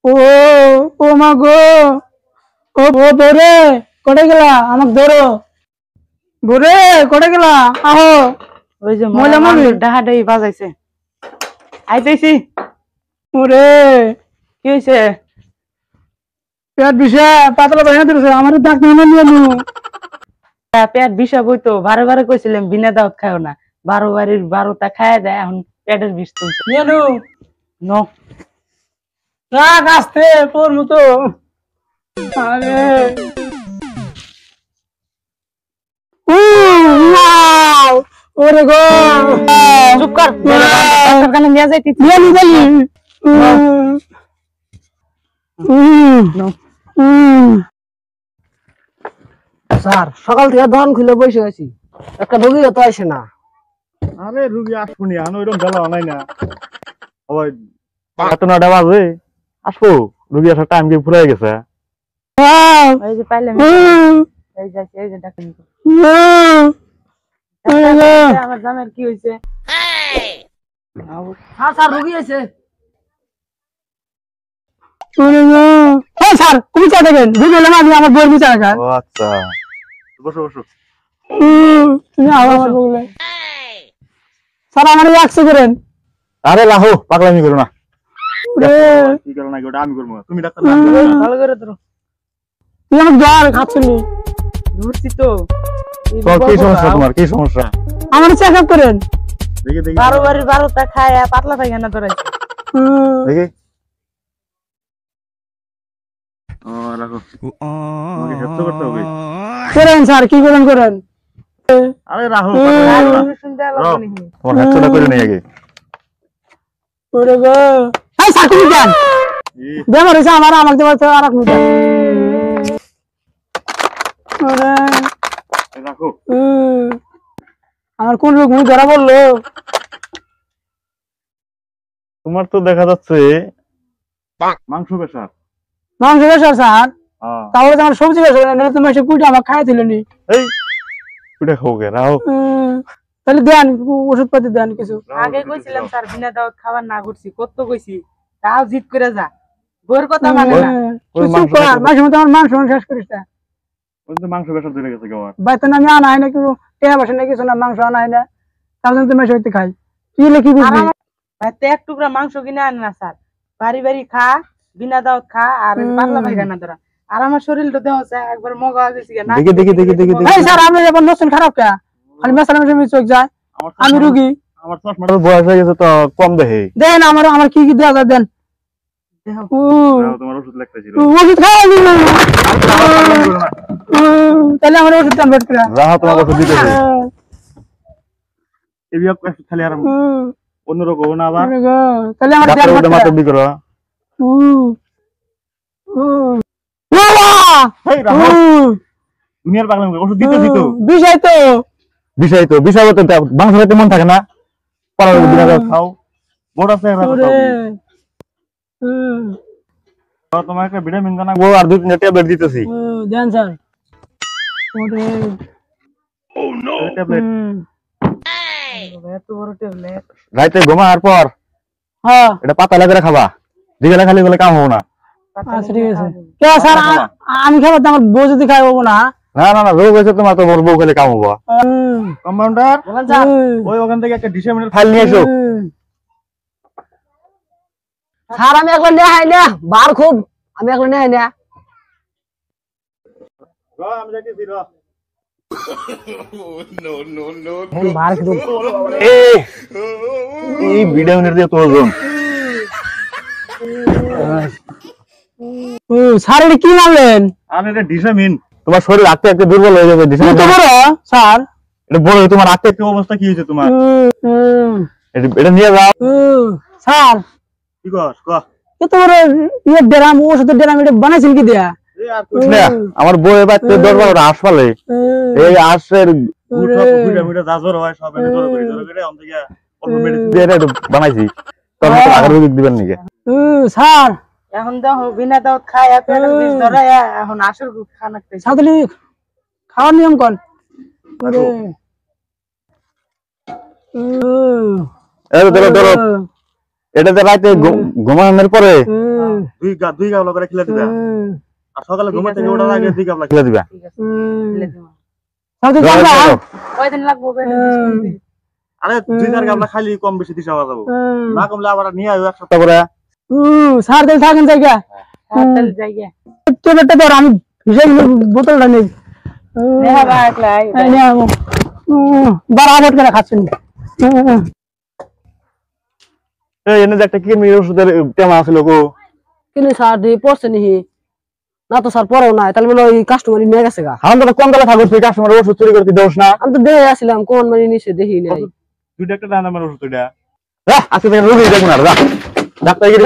ও ও মা গো, ও ও দৌড়ে কোটে গেলা, আমাকে ধরো। ঘুরে কোটে গেলা, আহো। ওই যে ময়লা মামি ডাহাডাই বাজাইছে, আইতেছি। ওরে কি হয়েছে? পেট বিষা, পাতলা বাইনা দিছে, আমার ডাক্তার নিয়ে নু। পেট বিষা বইতো, বারে বারে কইছিলাম বিনা দাওয়াত খাও না, 12 বাড়ির 12টা খায় দেয়, এখন পেটের বিষ তুলছে। নিয়ে নু নো রাগ আসতে পড়মু তো। আরে ওয়াও, ওরে গো, চুপ কর, ডাক্তার খানে নিয়ে যাইতে। নিয়ে নি বলি। স্যার সকাল থেকে দোকান খুলে বসে আছি, একটা রোগীও তো আসে না। আরে রুগী আসবনি, আনো এরকম জ্বালা নাই না। ওই 9টা বাজে আসবো, রুগী আসার টাইম কি ফুরাই গেছে। এই যে পাইলাম, এই যাচ্ছে, এই যে ডাক্তার। আমার জামার কি হয়েছে? স্যার স্যার রোগী আছে। স্যার তুমি চা দেবেন, বুঝলাম আমি আমার বই বিচার খান। ও আচ্ছা, বসো বসো। তুমি আবার আমার বললে স্যার আমার একশো করেন। আরে লাহো, পাগলামি করো না। ওরে, কি করো না ওটা আমি করবো, তুমি ডাক্তার ভালো করে ধরো। তুই আমার জ্বর খাচ্ছিলি, ধরছি তো। কি সমস্যা তোমার, কি সমস্যা? আমার চেক আপ করেন। দেখি দেখি 12 বাড়ির 12টা খায় পাতলা পায়খানা ধরাইছে। দেখি। ও রাখো, তোমাকে হেল্প করতে হবে। করেন স্যার, কি করেন করেন। আরে রাহো, শুনতে লাগবে নাকি? তোমার হেল্পটা করে নেই আগে। ওরে গো, এই স্যার তুমি যান, বেমার হয়েছে আমার, আমাকে দেওয়া তো আর আপনি যান। ওরে রাখো। আমার কোন রোগ মুখ ধরা বললো। তোমার তো দেখা যাচ্ছে মাংস প্রেসার। মাংস বেসার স্যার, হ্যাঁ, তাহলে তো আমার সবজি বেসার না, তুমি এসে কুইটা আমার খাই দিল নি। এই ওটা খাও গে, রাহো। তাহলে দেন ওষুধ পাতি দেন কিছু। আগে কইছিলাম স্যার বিনা দাওয়াত খাবার না করছি, কত কইছি, তাও জিদ করে যা, বউর কথা মানে না। ওই চুপ কর, মাঝে মধ্যে আমার মাংস শেষ করিস না। ওই তো মাংস প্রেসার ধরে গেছে গাওয়ার। বাইতে না আমি আনা হয় না, কিছু টেয়া বসে না, কিছু না, মাংস আনা হয় না, তার জন্য তুমি এসে খাই। কি হলে কি বুঝবি? ভাইতে এক টুকরা মাংস কিনে আনে না স্যার, বাড়ি বাড়ি খা, বিনা দাওয়াত খা, আর পাতলা পায়খানা ধরা। আর আমার শরীরটা দেহ একবার মগা গেছে না। দেখি দেখি দেখি দেখি দেখি। এই স্যার আমি এবার নতুন খারাপ কে খালি মেসার মেশে চোখ যায়, আমি রুগী। আমার চশমাটা বয়স হয়ে গেছে তো কম দেখে। দেন আমার আমার কি কি দেওয়া যায় দেন। তোমার ওষুধ লাগতেছিল। ওষুধ খাওয়াবি না। তাহলে আমার ওষুধ দাম বের করে রাহা, তোমার ওষুধ দিতেছে। এই বিয়া খালি আর অন্যরকম না আবার। তাহলে আমার ডাক্তার ওটা মাত্র দি করো। এই রাহা, দুনিয়ার পাগলামি করে ওষুধ দিতেছি তো। বিষয় তো বিষয় তো মাংস খেতে মন থাকে না, পড়ার দিনা খাও। বড় আছে তোমার একটা ভিটামিন দানা গো, আর 2-3 ট্যাবলেট দিতেছি। দেন স্যার। ট্যাবলেট এত বড় ট্যাবলেট। রাইতে ঘুমার পর হ্যাঁ এটা পাতা লাগিয়ে খাবা, বিকেলে খালি বলে কাম হবে না। আচ্ছা ঠিক আছে। কে স্যার আমি খাবার তো আমার বউ যদি খাই হবো না। না না না, রোগ হয়েছে তোমার, তো বউ খেলে কাম হবো। কম্পাউন্ডার ওই ওখান থেকে একটা ডিসেম্বরের ফাইল নিয়ে এসো। স্যার আমি একলা নিয়ে হাই না, বার খুব, আমি একলা নিয়ে হাই না। আমি যাইতেছি র। বার খুব এই ভিটামিনের দিয়ে তোর জন। স্যার এটা কি মানলেন? আমি এটা ডিসেমিন, তোমার শরীর আস্তে আস্তে দুর্বল হয়ে যাবে। ডিসেমিন তো বড় স্যার, এটা বড়, তোমার আস্তে আস্তে অবস্থা কি হয়েছে তোমার? এটা নিয়ে যাও। স্যার কি কস ক? এত বড় ইয়ে ড্রাম, ওষুধের ড্রাম, এটা বানাইছেন কি দিয়া? আমার বউ এবার 10-12টা হাঁস পালে, এই হাঁসের জ্বর হয় সব এনে ধরে করে অন থেকে অল্প মেডিসিন দিয়ে এটা বানাইছি। তোর মতো আগের রোগ দিবেন নাকি? স্যার এখন দেখো বিনা দাওয়াত খায় পেটের বিষ ধরে, এখন আসল খানা খাইছে। সাদলি খাওয়ার নিয়ম কোন? এই ধরো ধরো, এটাতে রাতে ঘুমানোর পরে হুম, দুই গাবলা করে খেলে দিবা হুম, আর সকালে ঘুমা থেকে ওঠার আগে 2 গাবলা খেলে দিবা ঠিক আছে হুম। দিলে দিমু। তাহলে তো যাও, আমরা, যাও। কয়দিন লাগবো আরে 2-4 গাবলা খালি কম বেশি দিশা হওয়া যাবো হুম, না কমলে আবার নিয়ে আইও এক সপ্তাহ করে স্যার তাহলে থাকেন জায়গা তাহলে যাইগে তোর একটা ধর আমি ভিজে বোতলটা নেই নেহা বা একলা বরাবর করে খাচ্ছেন এই এনে যে একটা কিডনির ওষুধের টেমা আছিল গো কিন্তু স্যার দিয়ে পড়ছে নিহি না তো স্যার পড়েও নাই তাহলে মানে ওই কাস্টমারই নিয়ে গেছে গা আমার তো কোন দলে থাকো তুই কাস্টমার ওষুধ চুরি করতে দোষ না আমি তো দেখে আসছিলাম কোন মানে নিচে দেখি নাই দুইটা একটা নামের ওষুধ তুইটা আজকে থেকে রোগী দেখুন আর ডাক্তার গিয়ে